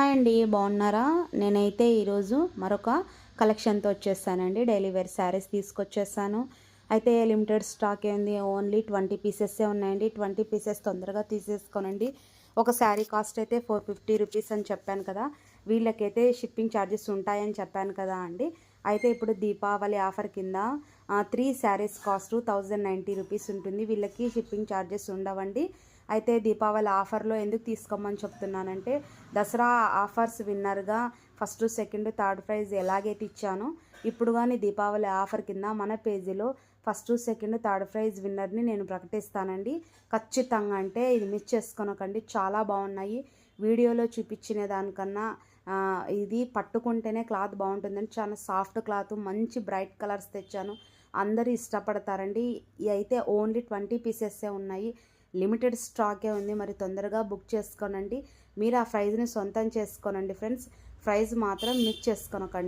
Hi అండి, బాగున్నారా? నేనైతే ఈరోజు మరొక కలెక్షన్తో వచ్చేసానండి. డైలీ వేర్ శారీస్ తీసుకొచ్చేసాను. అయితే లిమిటెడ్ స్టాక్ ఏంది, ఓన్లీ 20 పీసెస్సే ఉన్నాయండి. 20 పీసెస్ తొందరగా తీసేసుకోనండి. ఒక శారీ కాస్ట్ అయితే 450 రూపీస్ అని చెప్పాను కదా. వీళ్ళకైతే షిప్పింగ్ ఛార్జెస్ ఉంటాయని చెప్పాను కదా అండి. అయితే ఇప్పుడు దీపావళి ఆఫర్ కింద 3 శారీస్ కాస్ట్ 1090 రూపీస్ ఉంటుంది. వీళ్ళకి షిప్పింగ్ ఛార్జెస్ ఉండవండి. అయితే దీపావళి ఆఫర్లో ఎందుకు తీసుకోమని చెప్తున్నానంటే, దసరా ఆఫర్స్ విన్నర్గా ఫస్ట్, సెకండ్, థర్డ్ ప్రైజ్ ఎలాగైతే ఇచ్చానో, ఇప్పుడు కానీ దీపావళి ఆఫర్ కింద మన పేజీలో ఫస్ట్, సెకండ్, థర్డ్ ప్రైజ్ విన్నర్ని నేను ప్రకటిస్తానండి. ఖచ్చితంగా, అంటే ఇది మిస్ చేసుకోనకండి. చాలా బాగున్నాయి. వీడియోలో చూపించిన దానికన్నా ఇది పట్టుకుంటేనే క్లాత్ బాగుంటుందని చాలా సాఫ్ట్ క్లాత్, మంచి బ్రైట్ కలర్స్ తెచ్చాను. అందరూ ఇష్టపడతారండి. ఇవి అయితే ఓన్లీ 20 పీసెస్సే ఉన్నాయి. లిమిటెడ్ స్టాకే ఉంది. మరి తొందరగా బుక్ చేసుకోనండి. మీరు ఆ ప్రైజ్ని సొంతం చేసుకోనండి ఫ్రెండ్స్. ప్రైజ్ మాత్రం మిస్ చేసుకోనకండి.